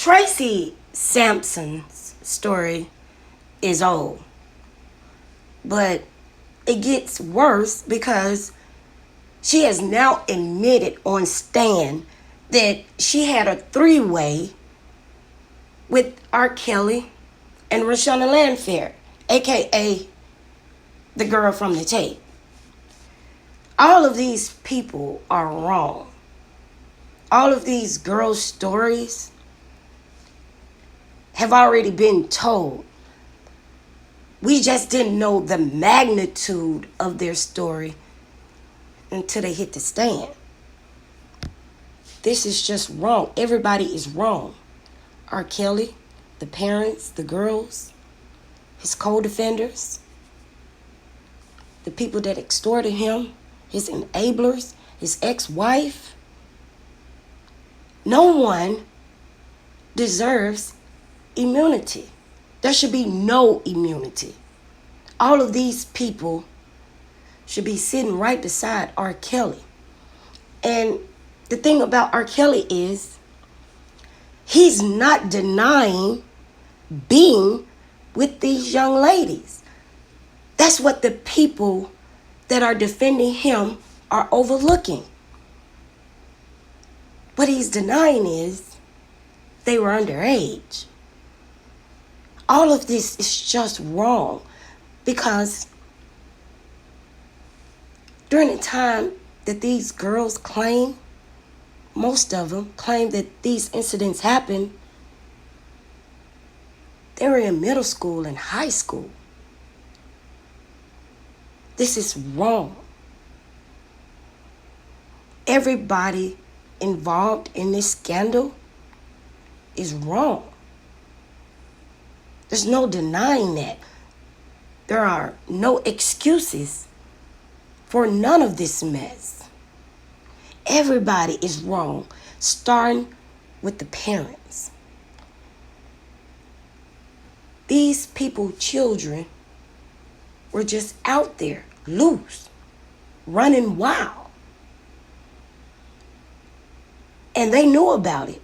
Tracy Sampson's story is old, but it gets worse because she has now admitted on stand that she had a three-way with R. Kelly and Rashonna Landfair, aka the girl from the tape. All of these people are wrong. All of these girls' stories have already been told. We just didn't know the magnitude of their story until they hit the stand. This is just wrong. Everybody is wrong. R. Kelly, the parents, the girls, his co-defenders, the people that extorted him, his enablers, his ex-wife. No one deserves immunity. There should be no immunity. All of these people should be sitting right beside R. Kelly. And the thing about R. Kelly is he's not denying being with these young ladies. That's what the people that are defending him are overlooking. What he's denying is they were underage. All of this is just wrong because during the time that these girls claim, most of them claim that these incidents happened, they were in middle school and high school. This is wrong. Everybody involved in this scandal is wrong. There's no denying that. There are no excuses for none of this mess. Everybody is wrong, starting with the parents. These people, children, were just out there, loose, running wild. And they knew about it.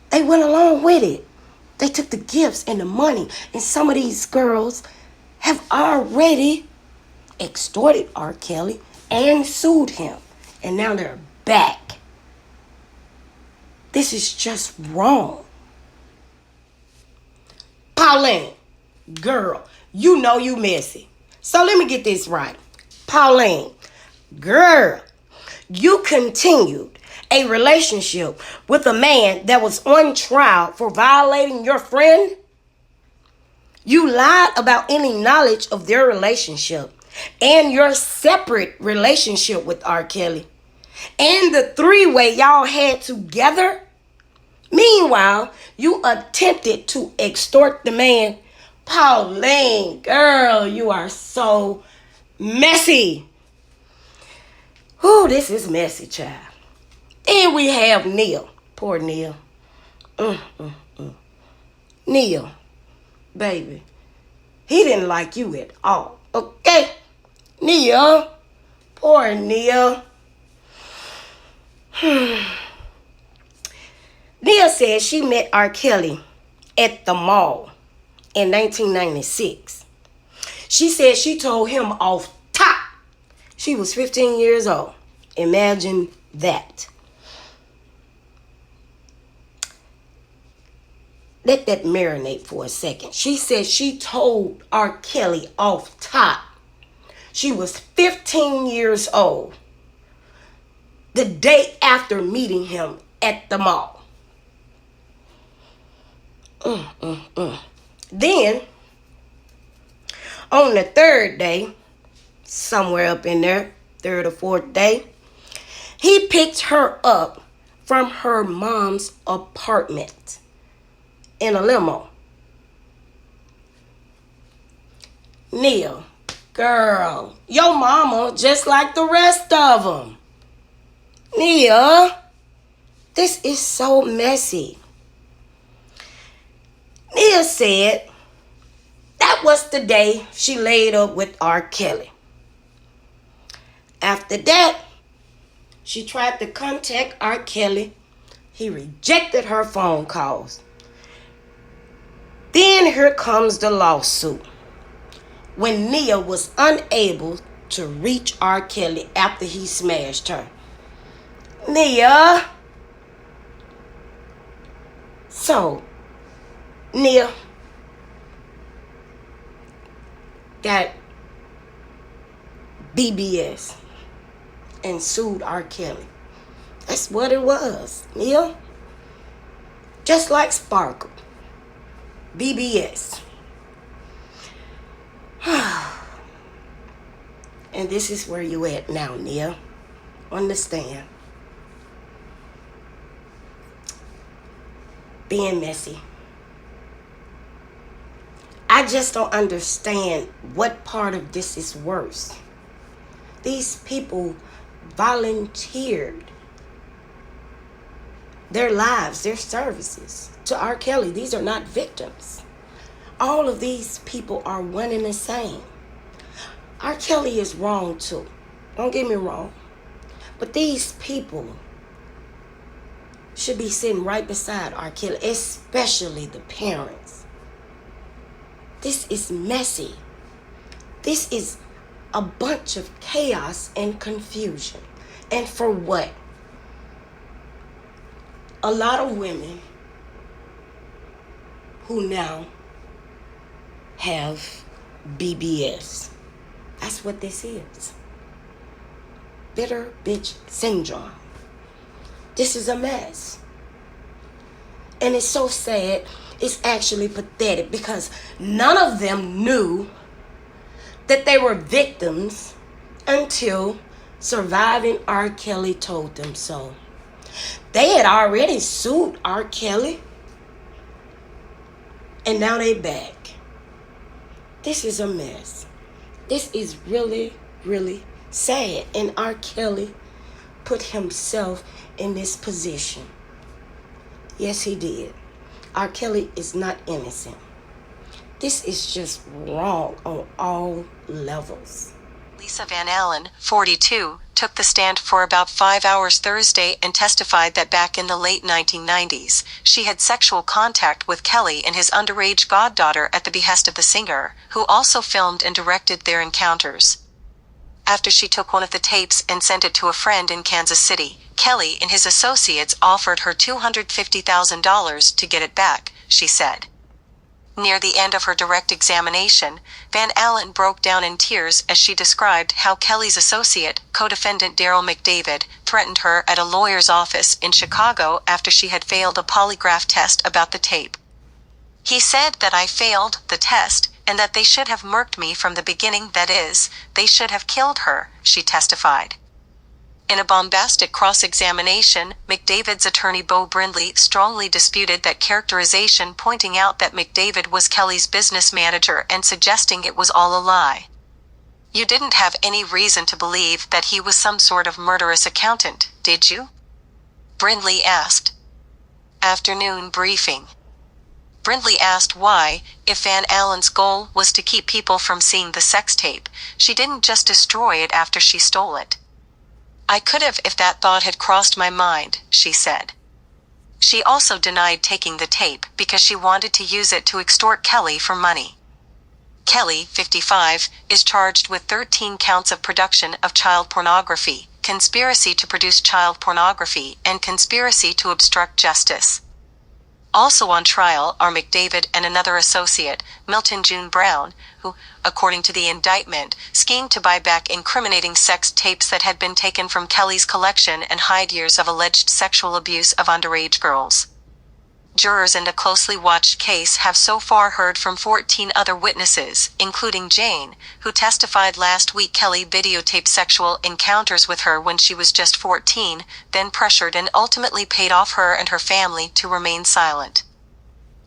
They went along with it. They took the gifts and the money. And some of these girls have already extorted R. Kelly and sued him. And now they're back. This is just wrong. Pauline, girl, you know you messy. So let me get this right. Pauline, girl, you continued a relationship with a man that was on trial for violating your friend? You lied about any knowledge of their relationship and your separate relationship with R. Kelly and the three-way y'all had together. Meanwhile, you attempted to extort the man. Pauline, girl, you are so messy. Whew, this is messy, child. And we have Neil. Poor Neil. Neil, baby, he didn't like you at all, okay? Neil, poor Neil. Neil said she met R. Kelly at the mall in 1996. She said she told him off top she was 15 years old. Imagine that. Let that marinate for a second. She said she told R. Kelly off top she was 15 years old the day after meeting him at the mall. Then, on the third day, somewhere up in there, third or fourth day, he picked her up from her mom's apartment in a limo. Neil, girl, your mama just like the rest of them. Neil, this is so messy. Neil said that was the day she laid up with R. Kelly. After that, she tried to contact R. Kelly. He rejected her phone calls. Then here comes the lawsuit. When Nia was unable to reach R. Kelly after he smashed her. Nia. So, Nia got BBS and sued R. Kelly. That's what it was, Nia. Just like Sparkle. BBS. And this is where you at now, Nia. Understand. Being messy. I just don't understand what part of this is worse. These people volunteered their lives, their services to R. Kelly. These are not victims. All of these people are one and the same. R. Kelly is wrong too. Don't get me wrong. But these people should be sitting right beside R. Kelly, especially the parents. This is messy. This is a bunch of chaos and confusion. And for what? A lot of women who now have BBS. That's what this is. Bitter bitch syndrome. This is a mess. And it's so sad. It's actually pathetic because none of them knew that they were victims until surviving R. Kelly told them so. They had already sued R. Kelly. And now they back. This is a mess. This is really, really sad. And R. Kelly put himself in this position. Yes, he did. R. Kelly is not innocent. This is just wrong on all levels. Lisa Van Allen, 42, took the stand for about 5 hours Thursday and testified that back in the late 1990s, she had sexual contact with Kelly and his underage goddaughter at the behest of the singer, who also filmed and directed their encounters. After she took one of the tapes and sent it to a friend in Kansas City, Kelly and his associates offered her $250,000 to get it back, she said. Near the end of her direct examination, Van Allen broke down in tears as she described how Kelly's associate, co-defendant Daryl McDavid, threatened her at a lawyer's office in Chicago after she had failed a polygraph test about the tape. He said that I failed the test and that they should have murked me from the beginning, that is, they should have killed her, she testified. In a bombastic cross-examination, McDavid's attorney Beau Brindley strongly disputed that characterization, pointing out that McDavid was Kelly's business manager and suggesting it was all a lie. You didn't have any reason to believe that he was some sort of murderous accountant, did you? Brindley asked. Afternoon briefing. Brindley asked why, if Van Allen's goal was to keep people from seeing the sex tape, she didn't just destroy it after she stole it. I could have if that thought had crossed my mind, she said. She also denied taking the tape because she wanted to use it to extort Kelly for money. Kelly, 55, is charged with 13 counts of production of child pornography, conspiracy to produce child pornography, and conspiracy to obstruct justice. Also on trial are McDavid and another associate, Milton June Brown, who, according to the indictment, schemed to buy back incriminating sex tapes that had been taken from Kelly's collection and hide years of alleged sexual abuse of underage girls. Jurors in a closely watched case have so far heard from 14 other witnesses, including Jane, who testified last week Kelly videotaped sexual encounters with her when she was just 14, then pressured and ultimately paid off her and her family to remain silent.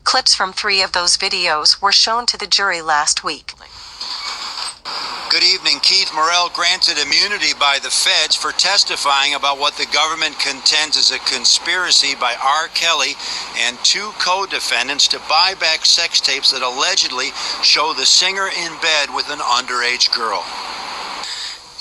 Clips from 3 of those videos were shown to the jury last week. Good evening. Keith Morrell granted immunity by the feds for testifying about what the government contends is a conspiracy by R. Kelly and 2 co-defendants to buy back sex tapes that allegedly show the singer in bed with an underage girl.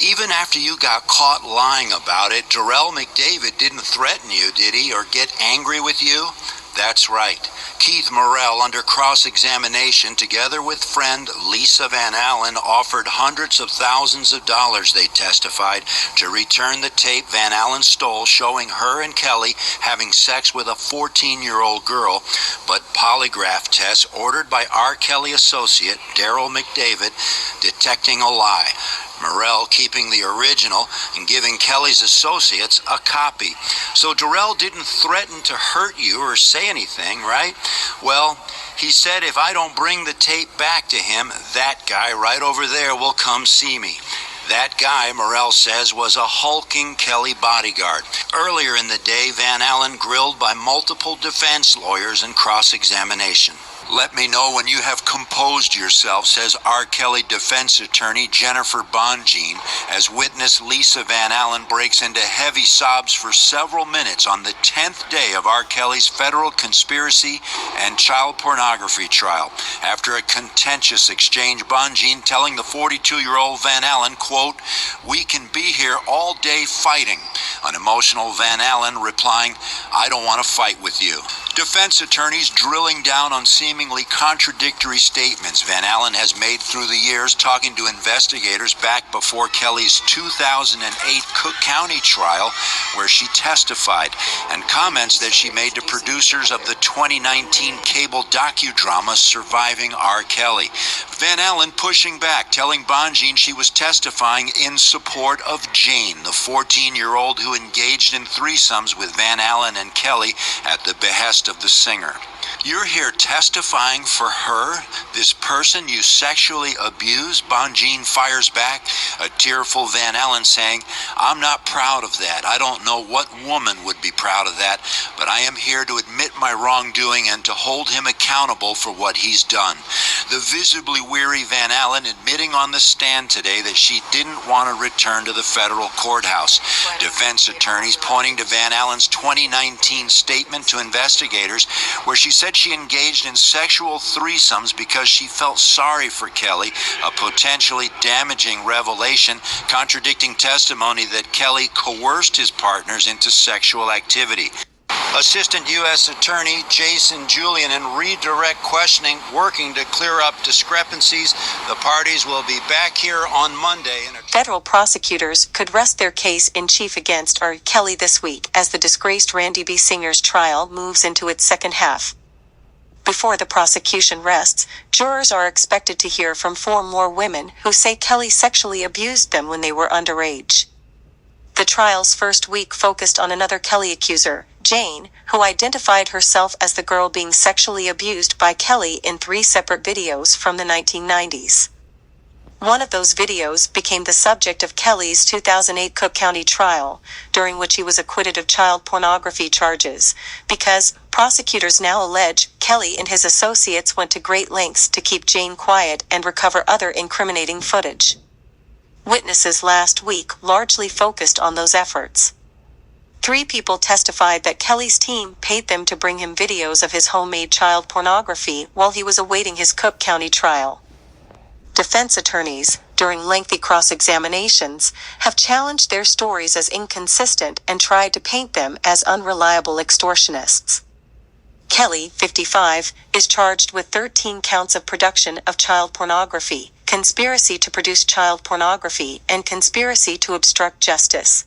Even after you got caught lying about it, Darrell McDavid didn't threaten you, did he, or get angry with you? That's right. Keith Morrell, under cross-examination, together with friend Lisa Van Allen, offered hundreds of thousands of dollars, they testified, to return the tape Van Allen stole showing her and Kelly having sex with a 14-year-old girl, but polygraph tests ordered by R. Kelly associate Daryl McDavid detecting a lie. Morrell keeping the original and giving Kelly's associates a copy. So Darrell didn't threaten to hurt you or say anything, right? Well, he said if I don't bring the tape back to him, that guy right over there will come see me. That guy, Morrell says, was a hulking Kelly bodyguard. Earlier in the day, Van Allen grilled by multiple defense lawyers in cross-examination. Let me know when you have composed yourself, says R. Kelly defense attorney Jennifer Bonjean, as witness Lisa Van Allen breaks into heavy sobs for several minutes on the 10th day of R. Kelly's federal conspiracy and child pornography trial. After a contentious exchange, Bonjean telling the 42-year-old Van Allen, quote, "We can be here all day fighting." An emotional Van Allen replying, "I don't want to fight with you." Defense attorneys drilling down on seemingly contradictory statements Van Allen has made through the years, talking to investigators back before Kelly's 2008 Cook County trial, where she testified, and comments that she made to producers of the 2019 cable docudrama Surviving R. Kelly. Van Allen pushing back, telling Bonjean she was testifying in support of Jane, the 14-year-old who engaged in threesomes with Van Allen and Kelly at the behest of the singer. You're here testifying for her, this person you sexually abused? Bonjean fires back, a tearful Van Allen saying, "I'm not proud of that. I don't know what woman would be proud of that, but I am here to admit my wrongdoing and to hold him accountable for what he's done." The visibly weary Van Allen admitting on the stand today that she didn't want to return to the federal courthouse. Defense attorneys pointing to Van Allen's 2019 statement to investigators, where she said she engaged in sexual threesomes because she felt sorry for Kelly, a potentially damaging revelation, contradicting testimony that Kelly coerced his partners into sexual activity. Assistant U.S. Attorney Jason Julian in redirect questioning, working to clear up discrepancies. The parties will be back here on Monday. Federal prosecutors could rest their case in chief against R. Kelly this week as the disgraced Randy B. Singer's trial moves into its second half. Before the prosecution rests, jurors are expected to hear from 4 more women who say Kelly sexually abused them when they were underage. The trial's first week focused on another Kelly accuser, Jane, who identified herself as the girl being sexually abused by Kelly in 3 separate videos from the 1990s. One of those videos became the subject of Kelly's 2008 Cook County trial, during which he was acquitted of child pornography charges, because prosecutors now allege Kelly and his associates went to great lengths to keep Jane quiet and recover other incriminating footage. Witnesses last week largely focused on those efforts. 3 people testified that Kelly's team paid them to bring him videos of his homemade child pornography while he was awaiting his Cook County trial. Defense attorneys, during lengthy cross-examinations, have challenged their stories as inconsistent and tried to paint them as unreliable extortionists. Kelly, 55, is charged with 13 counts of production of child pornography, conspiracy to produce child pornography, and conspiracy to obstruct justice.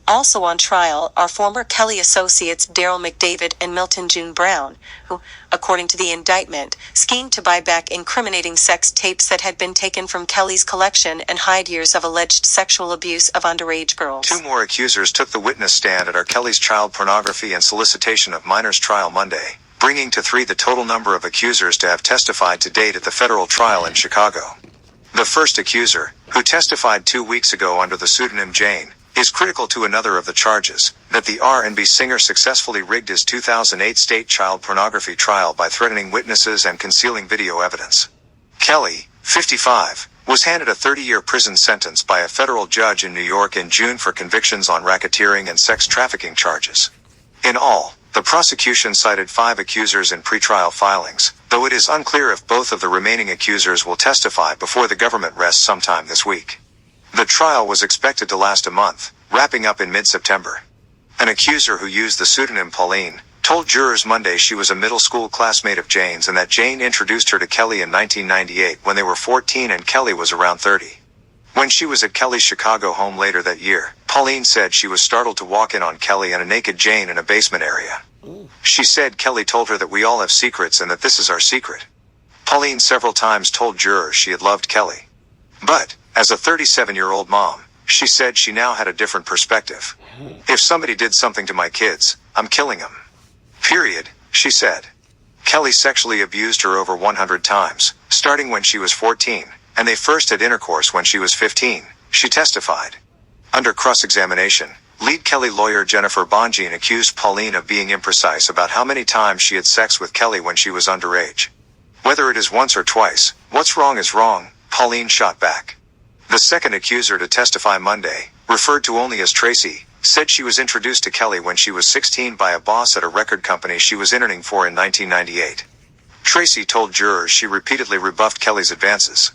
Also on trial are former Kelly associates Daryl McDavid and Milton June Brown, who, according to the indictment, schemed to buy back incriminating sex tapes that had been taken from Kelly's collection and hide years of alleged sexual abuse of underage girls. 2 more accusers took the witness stand at R. Kelly's child pornography and solicitation of minors trial Monday, bringing to 3 the total number of accusers to have testified to date at the federal trial in Chicago. The first accuser, who testified 2 weeks ago under the pseudonym Jane, is critical to another of the charges, that the R&B singer successfully rigged his 2008 state child pornography trial by threatening witnesses and concealing video evidence. Kelly, 55, was handed a 30-year prison sentence by a federal judge in New York in June for convictions on racketeering and sex trafficking charges. In all, the prosecution cited 5 accusers in pretrial filings, though it is unclear if both of the remaining accusers will testify before the government rests sometime this week. The trial was expected to last a month, wrapping up in mid-September. An accuser who used the pseudonym Pauline told jurors Monday she was a middle school classmate of Jane's and that Jane introduced her to Kelly in 1998 when they were 14 and Kelly was around 30. When she was at Kelly's Chicago home later that year, Pauline said she was startled to walk in on Kelly and a naked Jane in a basement area. She said Kelly told her that we all have secrets and that this is our secret. Pauline several times told jurors she had loved Kelly. But, as a 37-year-old mom, she said she now had a different perspective. If somebody did something to my kids, I'm killing them. Period, she said. Kelly sexually abused her over 100 times, starting when she was 14, and they first had intercourse when she was 15, she testified. Under cross-examination, lead Kelly lawyer Jennifer Bonjean accused Pauline of being imprecise about how many times she had sex with Kelly when she was underage. Whether it is once or twice, what's wrong is wrong, Pauline shot back. The second accuser to testify Monday, referred to only as Tracy, said she was introduced to Kelly when she was 16 by a boss at a record company she was interning for in 1998. Tracy told jurors she repeatedly rebuffed Kelly's advances.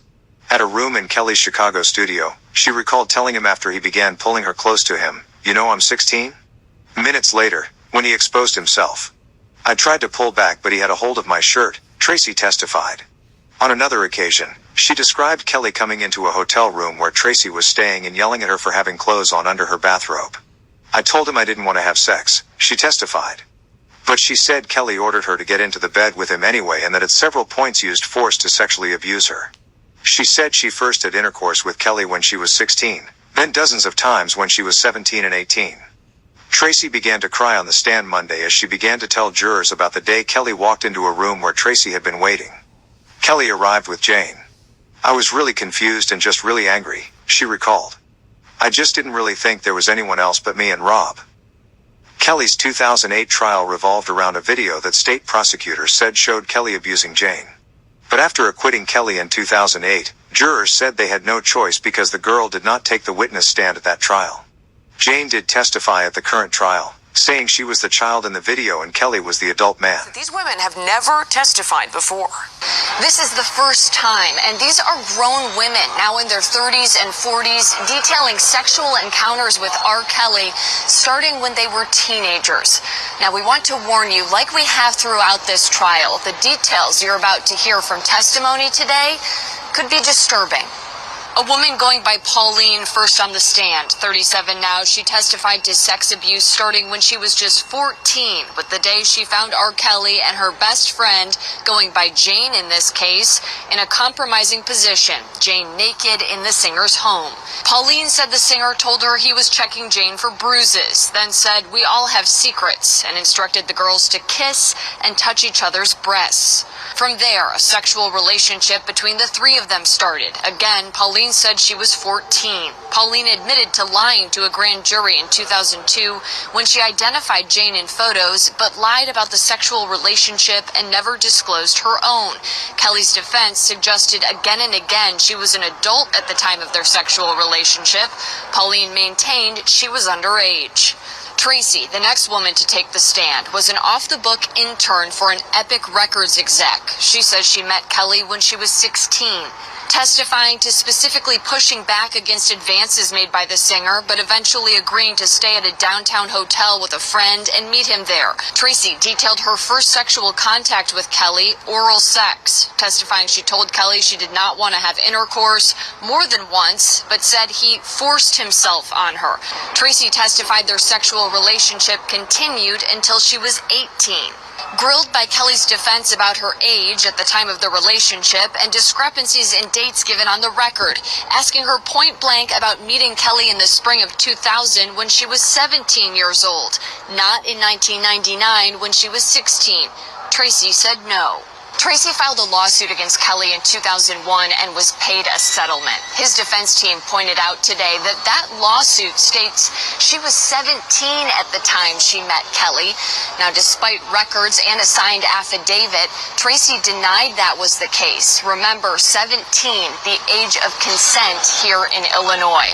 At a room in Kelly's Chicago studio, she recalled telling him after he began pulling her close to him, "You know I'm 16?" Minutes later, when he exposed himself. "I tried to pull back but he had a hold of my shirt," Tracy testified. On another occasion, she described Kelly coming into a hotel room where Tracy was staying and yelling at her for having clothes on under her bathrobe. "I told him I didn't want to have sex," she testified. But she said Kelly ordered her to get into the bed with him anyway and that at several points used force to sexually abuse her. She said she first had intercourse with Kelly when she was 16, then dozens of times when she was 17 and 18. Tracy began to cry on the stand Monday as she began to tell jurors about the day Kelly walked into a room where Tracy had been waiting. Kelly arrived with Jane. "I was really confused and just really angry," she recalled. "I just didn't really think there was anyone else but me and Rob." Kelly's 2008 trial revolved around a video that state prosecutors said showed Kelly abusing Jane. But after acquitting Kelly in 2008, jurors said they had no choice because the girl did not take the witness stand at that trial. Jane did testify at the current trial, saying she was the child in the video and Kelly was the adult man. These women have never testified before. This is the first time, and these are grown women, now in their 30s and 40s, detailing sexual encounters with R. Kelly, starting when they were teenagers. Now, we want to warn you, like we have throughout this trial, the details you're about to hear from testimony today could be disturbing. A woman going by Pauline first on the stand, 37 now. She testified to sex abuse starting when she was just 14, with the day she found R. Kelly and her best friend, going by Jane in this case, in a compromising position, Jane naked in the singer's home. Pauline said the singer told her he was checking Jane for bruises, then said, "We all have secrets," and instructed the girls to kiss and touch each other's breasts. From there, a sexual relationship between the three of them started. Again, Pauline said she was 14. Pauline admitted to lying to a grand jury in 2002 when she identified Jane in photos, but lied about the sexual relationship and never disclosed her own. Kelly's defense suggested again and again she was an adult at the time of their sexual relationship. Pauline maintained she was underage. Tracy, the next woman to take the stand, was an off-the-book intern for an Epic Records exec. She says she met Kelly when she was 16, testifying to specifically pushing back against advances made by the singer, but eventually agreeing to stay at a downtown hotel with a friend and meet him there. Tracy detailed her first sexual contact with Kelly, oral sex, testifying she told Kelly she did not want to have intercourse more than once, but said he forced himself on her. Tracy testified their sexual relationship continued until she was 18. Grilled by Kelly's defense about her age at the time of the relationship and discrepancies in dates given on the record, asking her point blank about meeting Kelly in the spring of 2000 when she was 17 years old, not in 1999 when she was 16. Tracy said no. Tracy filed a lawsuit against Kelly in 2001 and was paid a settlement. His defense team pointed out today that that lawsuit states she was 17 at the time she met Kelly. Now, despite records and a signed affidavit, Tracy denied that was the case. Remember, 17, the age of consent here in Illinois.